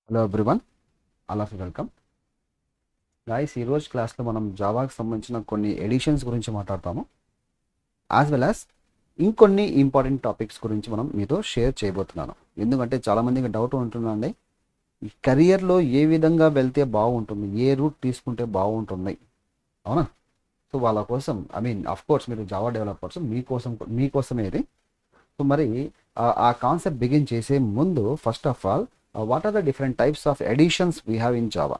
Hello everyone, all of you welcome. Guys, ఈరోజు క్లాస్లో మనం జావాకి సంబంధించిన కొన్ని ఎడిషన్స్ గురించి మాట్లాడతాము. యాజ్ వెల్ యాజ్ ఇంకొన్ని ఇంపార్టెంట్ టాపిక్స్ గురించి మనం మీతో షేర్ చేయబోతున్నాను. ఎందుకంటే చాలామందికి డౌట్ ఉంటుందండి, ఈ కెరియర్లో ఏ విధంగా వెళ్తే బాగుంటుంది, ఏ రూట్ తీసుకుంటే బాగుంటుంది, అవునా? సో వాళ్ళ కోసం, ఆఫ్ కోర్స్ మీరు జావా డెవలపర్స్, మీకోసమే ఇది. సో మరి ఆ కాన్సెప్ట్ బిగిన్ చేసే ముందు first of all, what are the different types of editions we have in Java.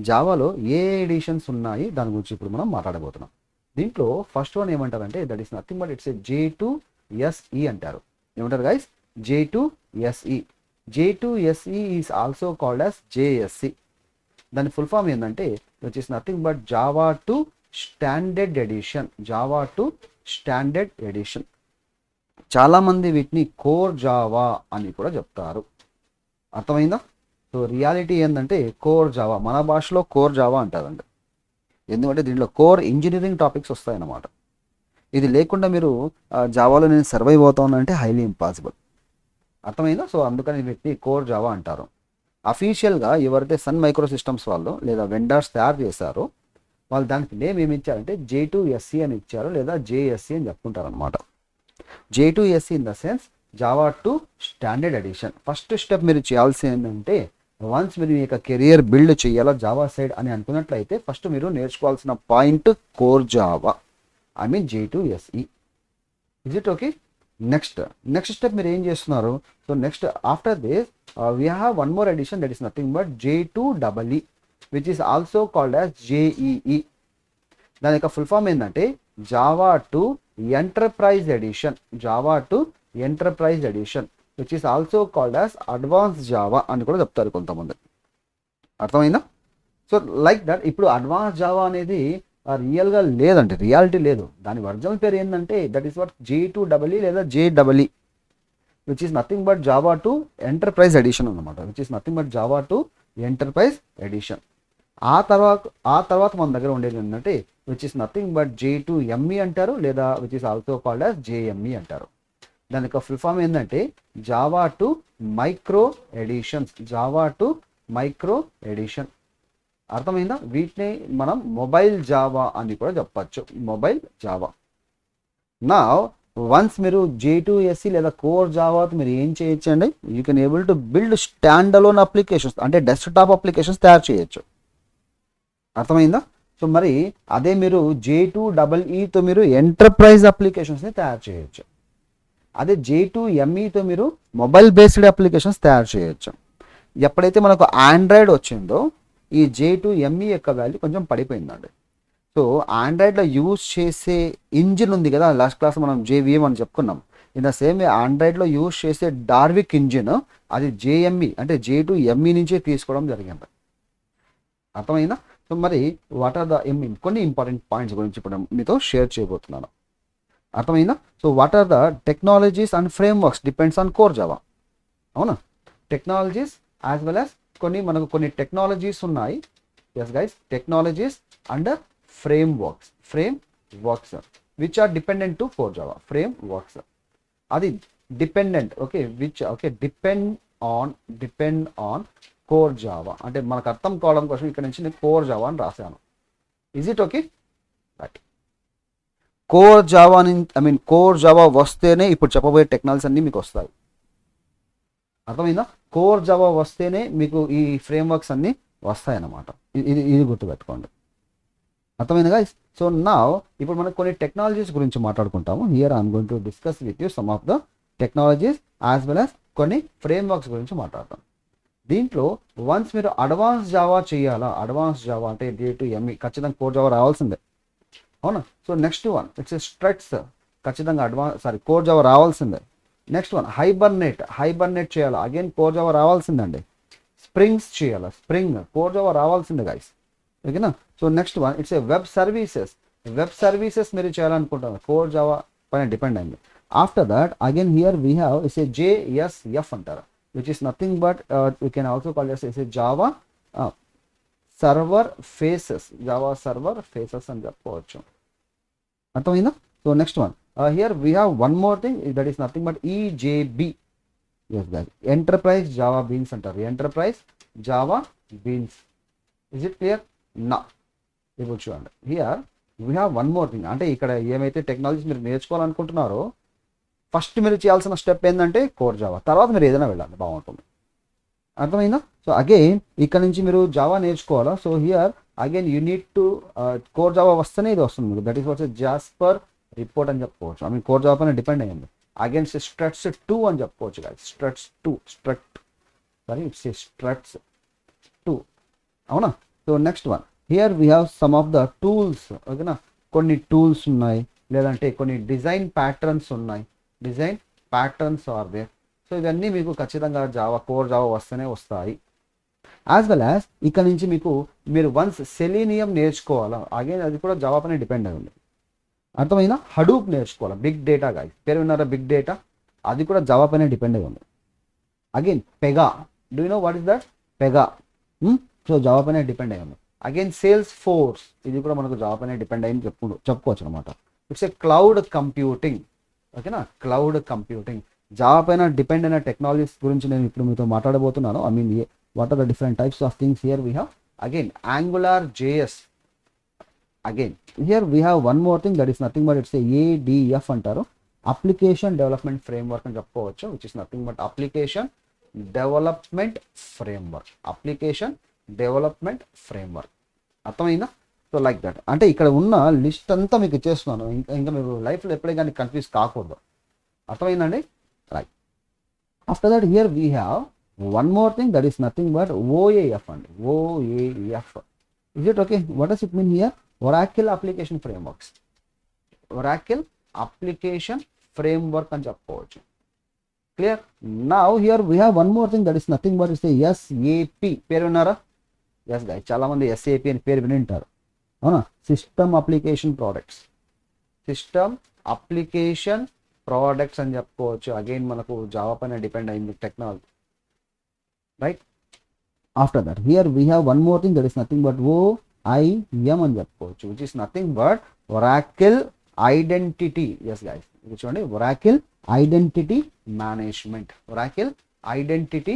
జావాలో ఏ ఎడిషన్స్ ఉన్నాయి దాని గురించి ఇప్పుడు మనం మాట్లాడబోతున్నాం. దీంట్లో ఫస్ట్ వన్ ఏమంటారంటే, that is nothing but it's a J2SE అంటారు. ఏమంటారు guys? J2SE. J2SE is also called as JSE. దాని ఫుల్ ఫామ్ ఏంటంటే, which is nothing but Java two standard edition. Java two standard edition. చాలామంది వీటిని core Java అని కూడా చెప్తారు. అర్థమైందా? సో రియాలిటీ ఏంటంటే కోర్ జావా, మన భాషలో కోర్ జావా అంటారండి. ఎందుకంటే దీంట్లో కోర్ ఇంజనీరింగ్ టాపిక్స్ వస్తాయన్నమాట. ఇది లేకుండా మీరు జావాలో నేను సర్వైవ్ అవుతానంటే హైలీ ఇంపాసిబుల్. అర్థమైందా? సో అందుకని వీటిని కోర్ జావా అంటారు. అఫీషియల్గా ఎవరైతే సన్ మైక్రో సిస్టమ్స్ వాళ్ళు లేదా వెండర్స్ తయారు చేశారో వాళ్ళు దానికి నేమ్ ఏమి ఇచ్చారంటే J2SE అని ఇచ్చారు, లేదా JSE అని చెప్పుకుంటారు అనమాట. J2SE in the sense Java two standard edition. First step మీరు చేయాల్సి ఏంటంటే, వన్స్ మీరు మీ యొక్క కెరియర్ బిల్డ్ చేయాలా జావా సైడ్ అని అనుకున్నట్లయితే ఫస్ట్ మీరు నేర్చుకోవాల్సిన point core Java, J2SE. Is it okay? Next step మీరు ఏం చేస్తున్నారు? So next after this we have one more edition, that is nothing but J2EE, which is also called as JEE. దాని యొక్క full form ఏంటంటే Java two enterprise edition. Java two enterprise edition, which is also called as advance Java అని కూడా చెప్తారు కొంతమంది. అర్థమైందా? So like that ఇప్పుడు advance Java అనేది రియల్గా లేదంటే రియాలిటీ లేదు. దాని ఒరిజినల్ పేరు ఏంటంటే దట్ ఈస్ వాట్ J2EE లేదా JEE, which is nothing but Java two enterprise edition అనమాట. Which is nothing but Java two enterprise edition. ఆ తర్వాత మన దగ్గర ఉండేది ఏంటంటే which is nothing but J2ME అంటారు, లేదా which is also called as JME అంటారు. దాని యొక్క ఫుల్ ఫామ్ ఏంటంటే Java two micro editions. Java two micro edition. అర్థమైందా? వీటిని మనం మొబైల్ జావా అని కూడా చెప్పచ్చు. Mobile Java. నా వన్స్ మీరు J2SE లేదా కోర్ జావాతో మీరు ఏం చేయొచ్చు అండి? You can able to build stand alone applications, అంటే డెస్క్టాప్ అప్లికేషన్స్ తయారు చేయొచ్చు. అర్థమైందా? సో మరి అదే మీరు J2EEతో మీరు ఎంటర్ప్రైజ్ అప్లికేషన్స్ని తయారు చేయొచ్చు. అదే J2MEతో మీరు మొబైల్ బేస్డ్ అప్లికేషన్స్ తయారు చేయొచ్చు. ఎప్పుడైతే మనకు ఆండ్రాయిడ్ వచ్చిందో ఈ J2ME యొక్క వాల్యూ కొంచెం పడిపోయిందండి. సో ఆండ్రాయిడ్లో యూజ్ చేసే ఇంజిన్ ఉంది కదా, లాస్ట్ క్లాస్ మనం JVM అని చెప్పుకున్నాం. ఇన్ ద సేమ్ వే ఆండ్రాయిడ్లో యూజ్ చేసే డార్విక్ ఇంజిన్ అది JME అంటే J2ME నుంచే తీసుకోవడం జరిగింది. అర్థమైందా? సో మరి వాట్ ఆర్ ద కొన్ని ఇంపార్టెంట్ పాయింట్స్ గురించి ఇప్పుడు మీతో షేర్ చేయబోతున్నాను. అర్థమైందా? So what are the technologies and frameworks depends on core Java. అవునా? టెక్నాలజీస్ యాజ్ వెల్ యాజ్ మనకు కొన్ని టెక్నాలజీస్ ఉన్నాయి. Yes guys, technologies and frameworks which are dependent to core Java. Frameworks అది dependent, okay, which okay depend on core Java. అంటే మనకు అర్థం కావడం కోసం ఇక్కడ నుంచి నేను కోర్ జావా అని రాశాను. Is it okay? Right. Core Java వస్తేనే ఇప్పుడు చెప్పబోయే టెక్నాలజీస్ అన్నీ మీకు వస్తాయి. అర్థమైందా? కోర్ జావా వస్తేనే మీకు ఈ ఫ్రేమ్వర్క్స్ అన్నీ వస్తాయి అన్నమాట. ఇది గుర్తుపెట్టుకోండి. అర్థమైంది గైస్? సో నా ఇప్పుడు మనం కొన్ని టెక్నాలజీస్ గురించి మాట్లాడుకుంటాము. Here I'm going to discuss with you some of the technologies as well as కొన్ని ఫ్రేమ్వర్క్స్ గురించి మాట్లాడతాం. దీంట్లో వన్స్ మీరు అడ్వాన్స్ జావా చేయాలా, అడ్వాన్స్ జావా అంటే J2ME ఖచ్చితంగా కోర్ జావా రావాల్సిందే. అవునా? So next one it's struts, ఖచ్చితంగా కోర్ జావా రావాల్సిందే. నెక్స్ట్ వన్ హైబర్నేట్ చేయాలా, అగైన్ కోర్ జావా రావాల్సిందండి. స్ప్రింగ్స్ చేయాలా, కోర్ జావా రావాల్సిందే గైస్. ఓకేనా? So next one it's web services మీరు చేయాలనుకుంటున్నారు, కోర్ జావా పైన డిపెండ్ అయింది. After that again here we have its JSF అంటారు, which is nothing but we can also call its Java server faces అని చెప్పుకోవచ్చు. అర్థమైందా? So next one here we have one more thing, that is nothing but EJB. Yes guys, enterprise Java beans అంటారు, enterprise Java beans. Is it clear? నా ఇప్పుడు చూడండి, here we have one more thing. అంటే ఇక్కడ ఏమైతే technologies మీరు నేర్చుకోవాలనుకుంటున్నారో first మీరు చేయాల్సిన స్టెప్ ఏంటంటే కోర్ జావా, తర్వాత మీరు ఏదైనా వెళ్ళాలి, బాగుంటుంది. అర్థమైందా? సో అగైన్ ఇక్కడ నుంచి మీరు జావా నేర్చుకోవాలా. So here again you need to core Java వస్తేనే ఇది వస్తుంది మీకు. That is watts Jasper report అని చెప్పుకోవచ్చు. ఐ మీన్ కోర్ జావా పైన డిపెండ్ అయ్యింది. అగైన్స్ స్ట్రట్స్ 2 అని చెప్పుకోవచ్చు కదా, స్ట్రట్స్ 2, సారీ ఇట్స్ స్ట్రట్స్ 2, అవునా? So next one, here we have some of the tools. ఓకేనా, కొన్ని టూల్స్ ఉన్నాయి, లేదంటే కొన్ని డిజైన్ ప్యాటర్న్స్ ఉన్నాయి, design patterns are there. So ఇవన్నీ మీకు ఖచ్చితంగా జావా కోర్ జావా వస్తేనే వస్తాయి. యాజ్ వెల్ యాజ్ ఇక్కడ నుంచి మీరు వన్స్ సెలీనియం నేర్చుకోవాలా, అగైన్ అది కూడా జావా పైన డిపెండ్ అయి ఉంది. అర్థమైనా? హడూప్ నేర్చుకోవాలి, బిగ్ డేటా గాయ్, పేరు విన్నారా? బిగ్ డేటా, అది కూడా జావా పైన డిపెండ్ అయి ఉంది. Again Pega, do you know what is that? Pega, so Java పైన డిపెండ్ అయి ఉంది. అగైన్ సేల్స్ ఫోర్స్, ఇది కూడా మనకు జావా పైన డిపెండ్ అయ్యి చెప్పుకోవచ్చు అనమాట. It's a cloud computing. ఓకేనా, క్లౌడ్ కంప్యూటింగ్ జావా పైన డిపెండ్ అయిన టెక్నాలజీస్ గురించి నేను ఇప్పుడు మీతో మాట్లాడబోతున్నాను. I mean what are the different types of things. Here we have again Angular JS. Again here we have one more thing, that is nothing but it's ADF అంటారు, application development framework అని చెప్పుకోవచ్చు. Which is nothing but application development framework, application development framework. అర్థమైందా? So like that. అంటే ఇక్కడ ఉన్న list అంతా మీకు ఇచ్చేస్తున్నాను, ఇంకా మీరు లైఫ్లో ఎప్పుడే కానీ కన్ఫ్యూజ్ కాకూడదు. అర్థమైందండి? Right. After that here we have one more thing, that is nothing but OAF అండి, OAF. Is it okay? What does it mean here? Oracle application frameworks, Oracle application framework అని చెప్పుకోవచ్చు. Clear? Now here we have one more thing, that is nothing but is SAP. పేరు విన్నారా? Yes guy, చాలా మంది SAP అని పేరు విని ఉంటారు, అవునా? System application products, system application products అని చెప్పుకోవచ్చు. అగైన్ మనకు జావా పైన డిపెండ్ అయింది technology, right? After that here we have one more thing, that is nothing but OIM అని చెప్పుకోవచ్చు, which is nothing but Oracle identity. Yes guys, ఇది చూడండి, Oracle identity management, Oracle identity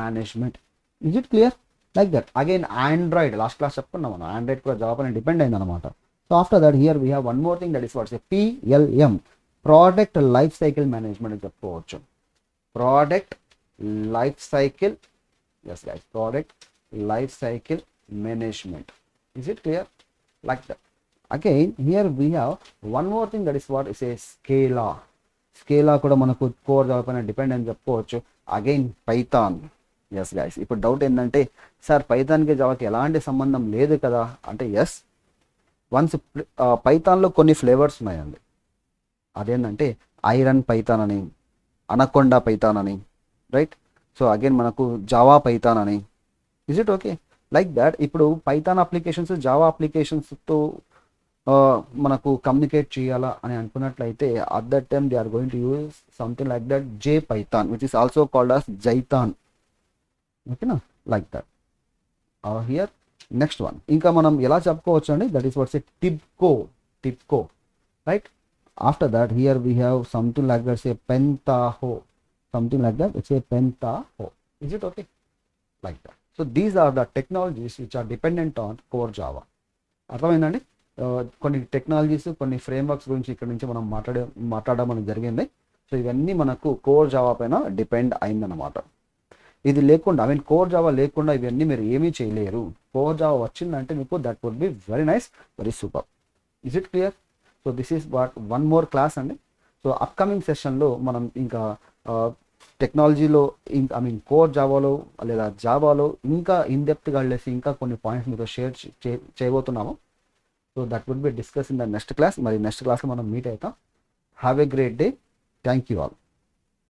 management. Is it clear? Like that. Again Android, last class చెప్పుకున్నాం మనం, Android కూడా Java పైన depend అయింది అనమాట. So after that here we have one more thing, that is what's PLM, product life cycle management అని చెప్పుకోవచ్చు. Product life cycle, yes guys, product life cycle management. Is it clear? Like that. Again here we have one more thing, that is what is a Scala. Scala కూడా మనకు core Java పైన depend అని చెప్పుకోవచ్చు. Again Python. Yes guys, ఇప్పుడు doubt ఏంటంటే sir పైథాన్కి జావాకి ఎలాంటి సంబంధం లేదు కదా అంటే, ఎస్, వన్స్ పైథాన్లో కొన్ని ఫ్లేవర్స్ ఉన్నాయండి. అదేంటంటే ఐరన్ పైథాన్ అని, అనకొండా పైథాన్ అని, రైట్? సో అగైన్ మనకు జావా పైథాన్ అని. Is it okay? Like that. ఇప్పుడు పైథాన్ అప్లికేషన్స్ జావా అప్లికేషన్స్తో మనకు కమ్యూనికేట్ చేయాలా అని అనుకున్నట్లయితే, at that time they are going to use something like that J Python, which is also called as Jython. ఓకేనా? Like that. Here next one, ఇంకా మనం ఎలా చెప్పుకోవచ్చు అండి, that is what's a TIBCO, right? After that here we have something like that say Pentaho, something like that it's a Pentaho. Is it okay? Like that. So these are the technologies which are dependent on core Java. అర్థమైందండి? కొన్ని technologies, కొన్ని frameworks గురించి ఇక్కడ నుంచి మనం మాట్లాడడం అనేది జరిగింది. సో ఇవన్నీ మనకు కోర్ జావా పైన డిపెండ్ అయిందన్నమాట. ఇది లేకుండా, ఐ మీన్ కోర్ జావా లేకుండా ఇవన్నీ మీరు ఏమీ చేయలేరు. కోర్ జావా వచ్చిందంటే మీకు that would be very nice, very super. Is it clear? So this is what one more class అండి. సో అప్కమింగ్ సెషన్లో మనం ఇంకా టెక్నాలజీలో, ఇంకా ఐ మీన్ కోర్ జావాలో లేదా జావాలో ఇంకా ఇన్డెప్త్గా వెళ్ళేసి ఇంకా కొన్ని పాయింట్స్ మీతో షేర్ చేయబోతున్నాము. So that would be discuss in the next class. మరి నెక్స్ట్ క్లాస్లో మనం మీట్ అవుతాం. Have a great day. Thank you all.